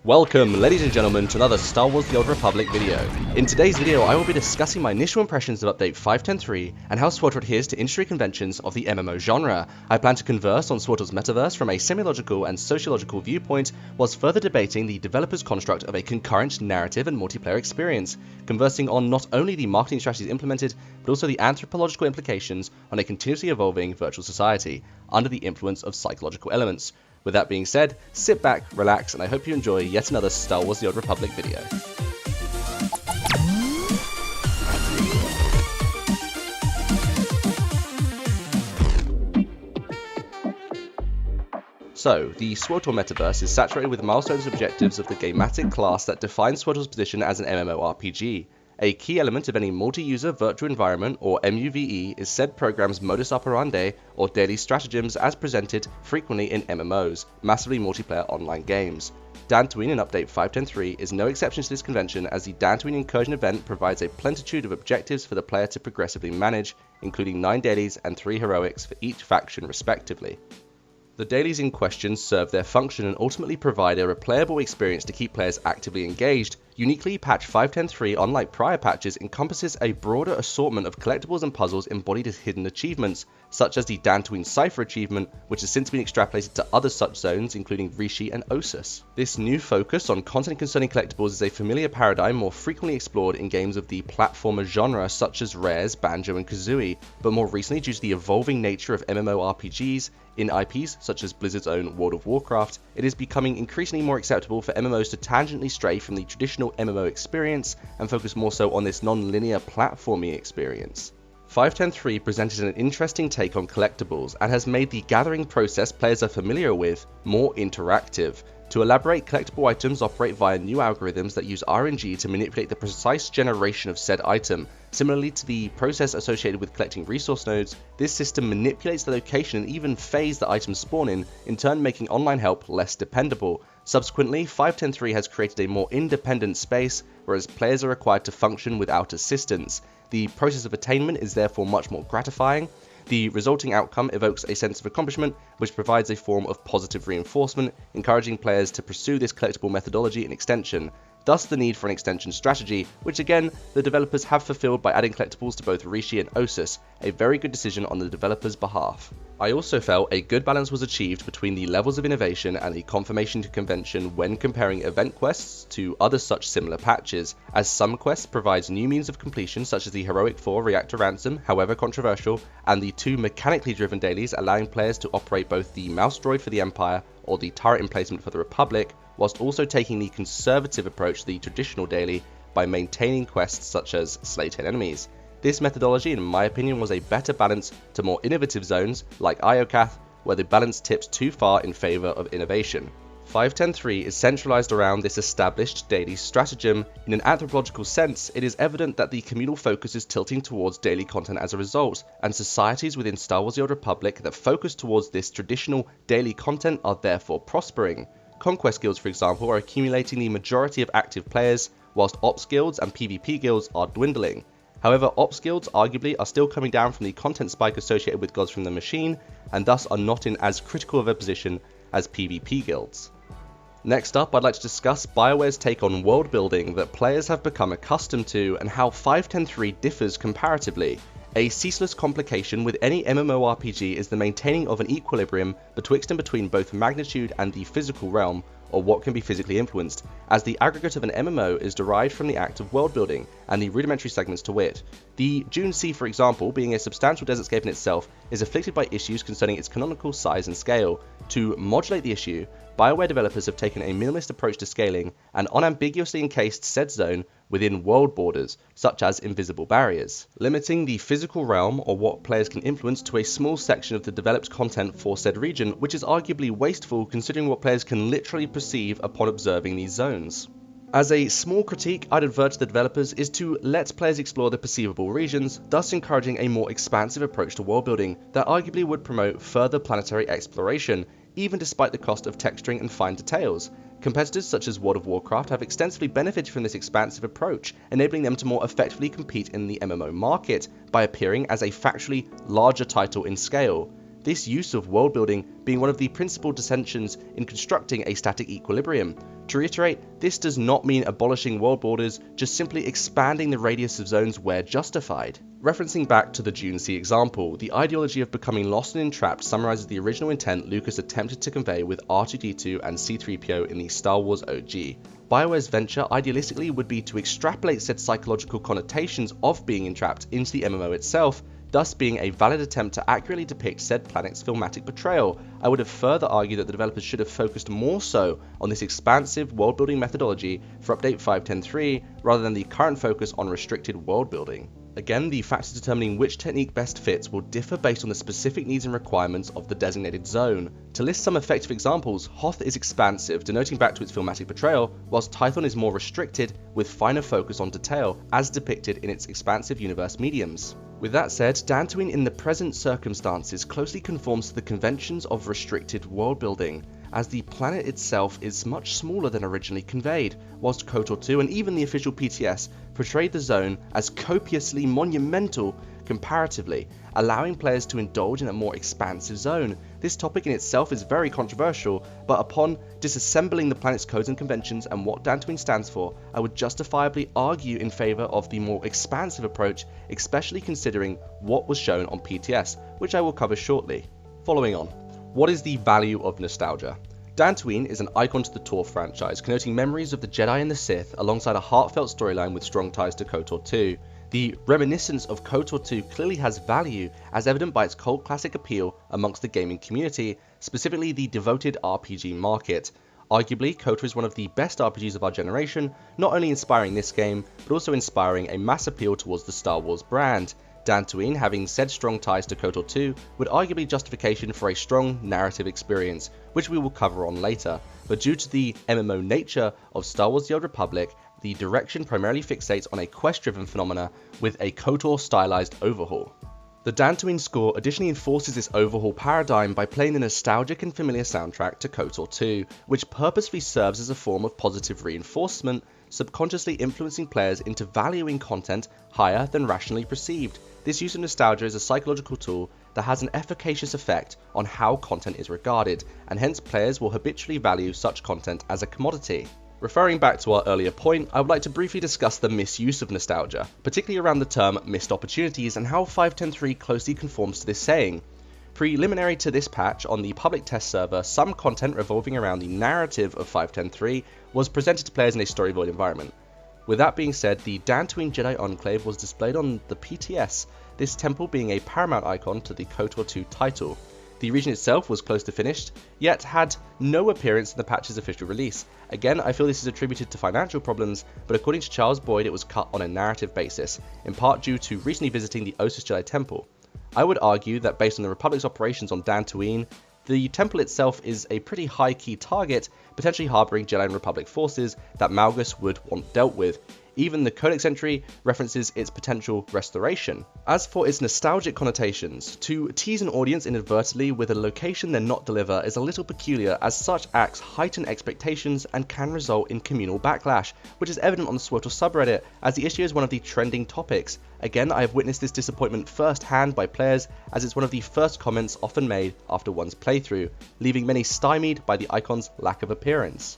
Welcome, ladies and gentlemen, to another Star Wars The Old Republic video. In today's video, I will be discussing my initial impressions of Update 5.10.3 and how SWTOR adheres to industry conventions of the MMO genre. I plan to converse on SWTOR's Metaverse from a semiological and sociological viewpoint, whilst further debating the developer's construct of a concurrent narrative and multiplayer experience, conversing on not only the marketing strategies implemented, but also the anthropological implications on a continuously evolving virtual society, under the influence of psychological elements. With that being said, sit back, relax, and I hope you enjoy yet another Star Wars The Old Republic video. So, the SWTOR Metaverse is saturated with milestones and objectives of the gametic class that define SWTOR's position as an MMORPG. A key element of any multi-user virtual environment, or MUVE, is said program's Modus Operandi, or daily stratagems as presented frequently in MMOs, massively multiplayer online games. Dantooine in Update 5.10.3 is no exception to this convention, as the Dantooine Incursion event provides a plenitude of objectives for the player to progressively manage, including 9 dailies and 3 heroics for each faction respectively. The dailies in question serve their function and ultimately provide a replayable experience to keep players actively engaged. Uniquely, patch 5.10.3, unlike prior patches, encompasses a broader assortment of collectibles and puzzles embodied as hidden achievements, such as the Dantooine Cipher achievement, which has since been extrapolated to other such zones, including Rishi and Ossus. This new focus on content concerning collectibles is a familiar paradigm more frequently explored in games of the platformer genre such as Rare's Banjo and Kazooie, but more recently, due to the evolving nature of MMORPGs, in IPs such as Blizzard's own World of Warcraft, it is becoming increasingly more acceptable for MMOs to tangentially stray from the traditional MMO experience and focus more so on this non-linear platforming experience. 5.10.3 presented an interesting take on collectibles and has made the gathering process players are familiar with more interactive. To elaborate, collectible items operate via new algorithms that use RNG to manipulate the precise generation of said item. Similarly to the process associated with collecting resource nodes, this system manipulates the location and even phase the items spawn in turn making online help less dependable. Subsequently, 5.10.3 has created a more independent space, whereas players are required to function without assistance. The process of attainment is therefore much more gratifying. The resulting outcome evokes a sense of accomplishment, which provides a form of positive reinforcement, encouraging players to pursue this collectible methodology in extension. Thus the need for an extension strategy, which again, the developers have fulfilled by adding collectibles to both Rishi and Ossus, a very good decision on the developers' behalf. I also felt a good balance was achieved between the levels of innovation and the conformation to convention when comparing event quests to other such similar patches, as some quests provides new means of completion such as the Heroic 4 Reactor Ransom, however controversial, and the 2 mechanically driven dailies allowing players to operate both the mouse droid for the Empire or the turret emplacement for the Republic, whilst also taking the conservative approach to the traditional daily by maintaining quests such as slay 10 enemies. This methodology, in my opinion, was a better balance to more innovative zones like Iokath, where the balance tips too far in favour of innovation. 5.10.3 is centralised around this established daily stratagem. In an anthropological sense, it is evident that the communal focus is tilting towards daily content as a result, and societies within Star Wars The Old Republic that focus towards this traditional daily content are therefore prospering. Conquest guilds, for example, are accumulating the majority of active players, whilst Ops guilds and PvP guilds are dwindling. However, Ops guilds arguably are still coming down from the content spike associated with Gods from the Machine, and thus are not in as critical of a position as PvP guilds. Next up, I'd like to discuss BioWare's take on world building that players have become accustomed to and how 5.10.3 differs comparatively. A ceaseless complication with any MMORPG is the maintaining of an equilibrium betwixt and between both magnitude and the physical realm, or what can be physically influenced, as the aggregate of an MMO is derived from the act of world building and the rudimentary segments to wit. The Dune Sea, for example, being a substantial desertscape in itself, is afflicted by issues concerning its canonical size and scale. To modulate the issue, BioWare developers have taken a minimalist approach to scaling and unambiguously encased said zone within world borders, such as invisible barriers, limiting the physical realm or what players can influence to a small section of the developed content for said region, which is arguably wasteful considering what players can literally perceive upon observing these zones. As a small critique I'd advert to the developers is to let players explore the perceivable regions, thus encouraging a more expansive approach to world building that arguably would promote further planetary exploration, even despite the cost of texturing and fine details. Competitors such as World of Warcraft have extensively benefited from this expansive approach, enabling them to more effectively compete in the MMO market by appearing as a factually larger title in scale. this use of world building being one of the principal dissensions in constructing a static equilibrium. To reiterate, this does not mean abolishing world borders, just simply expanding the radius of zones where justified. Referencing back to the Dune Sea example, the ideology of becoming lost and entrapped summarizes the original intent Lucas attempted to convey with R2-D2 and C-3PO in the Star Wars OG. BioWare's venture idealistically would be to extrapolate said psychological connotations of being entrapped into the MMO itself, thus being a valid attempt to accurately depict said planet's thematic portrayal. I would have further argued that the developers should have focused more so on this expansive world-building methodology for update 5.10.3 rather than the current focus on restricted world-building. Again, the factors determining which technique best fits will differ based on the specific needs and requirements of the designated zone. To list some effective examples, Hoth is expansive, denoting back to its thematic portrayal, whilst Tython is more restricted, with finer focus on detail, as depicted in its expansive universe mediums. With that said, Dantooine in the present circumstances closely conforms to the conventions of restricted world building, as the planet itself is much smaller than originally conveyed, whilst KOTOR 2 and even the official PTS portrayed the zone as copiously monumental comparatively, allowing players to indulge in a more expansive zone. This topic in itself is very controversial, but upon disassembling the planet's codes and conventions and what Dantooine stands for, I would justifiably argue in favour of the more expansive approach, especially considering what was shown on PTS, which I will cover shortly. Following on, what is the value of nostalgia? Dantooine is an icon to the SWTOR franchise, connoting memories of the Jedi and the Sith alongside a heartfelt storyline with strong ties to KOTOR 2. The reminiscence of KOTOR 2 clearly has value, as evident by its cult classic appeal amongst the gaming community, specifically the devoted RPG market. Arguably, KOTOR is one of the best RPGs of our generation, not only inspiring this game, but also inspiring a mass appeal towards the Star Wars brand. Dantooine, having said strong ties to KOTOR 2, would arguably justification for a strong narrative experience, which we will cover on later, but due to the MMO nature of Star Wars The Old Republic, the direction primarily fixates on a quest-driven phenomena with a KOTOR stylized overhaul. The Dantooine score additionally enforces this overhaul paradigm by playing the nostalgic and familiar soundtrack to KOTOR 2, which purposefully serves as a form of positive reinforcement, subconsciously influencing players into valuing content higher than rationally perceived. This use of nostalgia is a psychological tool that has an efficacious effect on how content is regarded, and hence players will habitually value such content as a commodity. Referring back to our earlier point, I would like to briefly discuss the misuse of nostalgia, particularly around the term missed opportunities and how 5.10.3 closely conforms to this saying. Preliminary to this patch, on the public test server, some content revolving around the narrative of 5.10.3 was presented to players in a story void environment. With that being said, the Dantooine Jedi Enclave was displayed on the PTS, this temple being a paramount icon to the KOTOR 2 title. The region itself was close to finished, yet had no appearance in the patch's official release. Again, I feel this is attributed to financial problems, but according to Charles Boyd, it was cut on a narrative basis, in part due to recently visiting the Ossus Jedi Temple. I would argue that based on the Republic's operations on Dantooine, the temple itself is a pretty high-key target, potentially harbouring Jedi and Republic forces that Malgus would want dealt with. Even the Codex entry references its potential restoration. As for its nostalgic connotations, to tease an audience inadvertently with a location then not deliver is a little peculiar, as such acts heighten expectations and can result in communal backlash, which is evident on the SWTOR subreddit, as the issue is one of the trending topics. Again, I have witnessed this disappointment firsthand by players, as it's one of the first comments often made after one's playthrough, leaving many stymied by the icon's lack of appearance.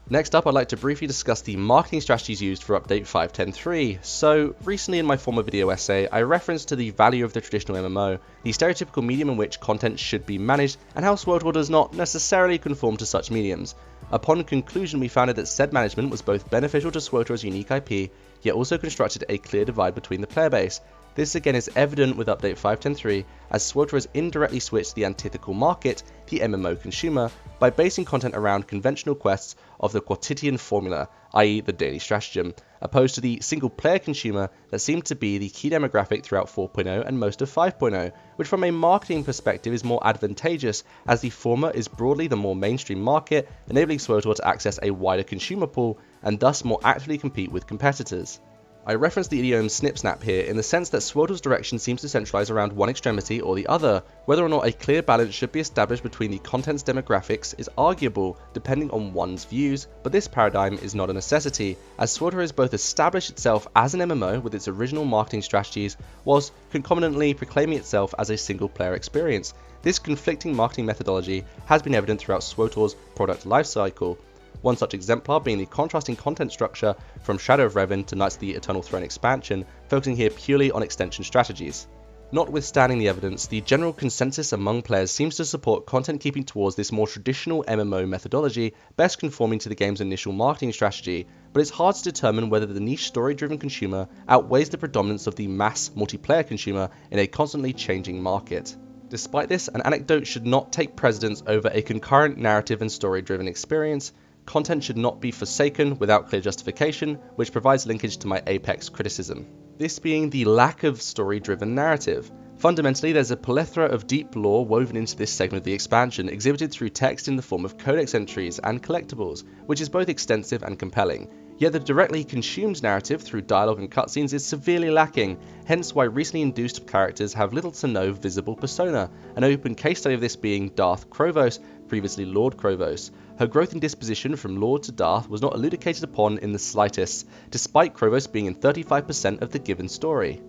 Next up, I'd like to briefly discuss the marketing strategies used for update 5.10.3. So, recently in my former video essay, I referenced to the value of the traditional MMO, the stereotypical medium in which content should be managed, and how SWTOR does not necessarily conform to such mediums. Upon conclusion, we found that said management was both beneficial to SWTOR's unique IP, yet also constructed a clear divide between the player base. This again is evident with update 5.10.3, as SWTOR has indirectly switched the antithetical market, the MMO consumer, by basing content around conventional quests of the quotidian formula, i.e. the daily stratagem, opposed to the single-player consumer that seemed to be the key demographic throughout 4.0 and most of 5.0, which from a marketing perspective is more advantageous, as the former is broadly the more mainstream market, enabling SWTOR to access a wider consumer pool and thus more actively compete with competitors. I reference the idiom snip snap here in the sense that SWTOR's direction seems to centralize around one extremity or the other. Whether or not a clear balance should be established between the content's demographics is arguable depending on one's views, but this paradigm is not a necessity, as SWTOR has both established itself as an MMO with its original marketing strategies, whilst concomitantly proclaiming itself as a single player experience. This conflicting marketing methodology has been evident throughout SWTOR's product lifecycle, one such exemplar being the contrasting content structure from Shadow of Revan to Knights of the Eternal Throne expansion, focusing here purely on extension strategies. Notwithstanding the evidence, the general consensus among players seems to support content keeping towards this more traditional MMO methodology, best conforming to the game's initial marketing strategy, but it's hard to determine whether the niche story-driven consumer outweighs the predominance of the mass multiplayer consumer in a constantly changing market. Despite this, an anecdote should not take precedence over a concurrent narrative and story-driven experience. Content should not be forsaken without clear justification, which provides linkage to my apex criticism. This being the lack of story-driven narrative. Fundamentally, there's a plethora of deep lore woven into this segment of the expansion, exhibited through text in the form of codex entries and collectibles, which is both extensive and compelling. Yet the directly consumed narrative through dialogue and cutscenes is severely lacking, hence why recently induced characters have little to no visible persona, an open case study of this being Darth Krovos, previously Lord Krovos. Her growth in disposition from Lord to Darth was not elucidated upon in the slightest, despite Krovos being in 35% of the given story.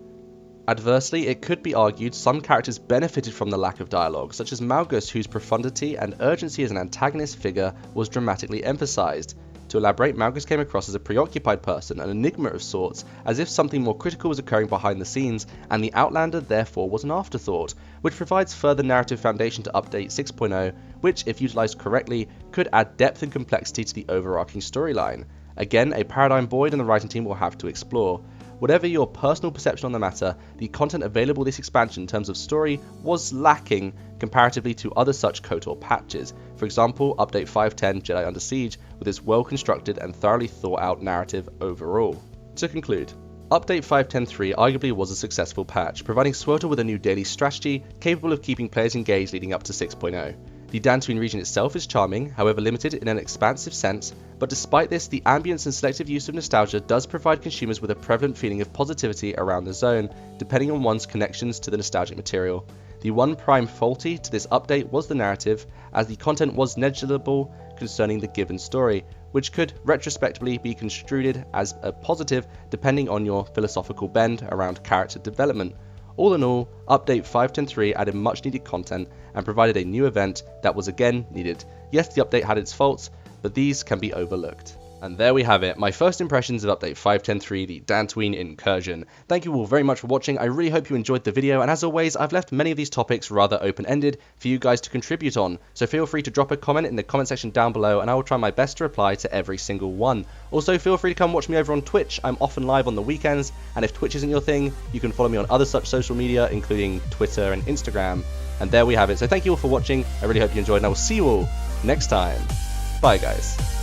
Adversely, it could be argued some characters benefited from the lack of dialogue, such as Malgus, whose profundity and urgency as an antagonist figure was dramatically emphasized. To elaborate, Malgus came across as a preoccupied person, an enigma of sorts, as if something more critical was occurring behind the scenes, and the Outlander therefore was an afterthought, which provides further narrative foundation to Update 6.0, which, if utilized correctly, could add depth and complexity to the overarching storyline. Again, a paradigm Boyd and the writing team will have to explore. Whatever your personal perception on the matter, the content available this expansion in terms of story was lacking comparatively to other such KOTOR patches. For example, Update 5.10 Jedi Under Siege, with its well-constructed and thoroughly thought-out narrative overall. To conclude, Update 5.10.3 arguably was a successful patch, providing SWTOR with a new daily strategy capable of keeping players engaged leading up to 6.0. The Dantooine region itself is charming, however limited in an expansive sense, but despite this, the ambience and selective use of nostalgia does provide consumers with a prevalent feeling of positivity around the zone, depending on one's connections to the nostalgic material. The one prime faulty to this update was the narrative, as the content was negligible concerning the given story, which could retrospectively be construed as a positive depending on your philosophical bend around character development. All in all, Update 5.10.3 added much needed content and provided a new event that was again needed. Yes, the update had its faults, but these can be overlooked. And there we have it, my first impressions of Update 5.10.3, the Dantooine Incursion. Thank you all very much for watching, I really hope you enjoyed the video, and as always, I've left many of these topics rather open-ended for you guys to contribute on, so feel free to drop a comment in the comment section down below, and I will try my best to reply to every single one. Also, feel free to come watch me over on Twitch, I'm often live on the weekends, and if Twitch isn't your thing, you can follow me on other such social media, including Twitter and Instagram. And there we have it, so thank you all for watching, I really hope you enjoyed, and I will see you all next time. Bye guys.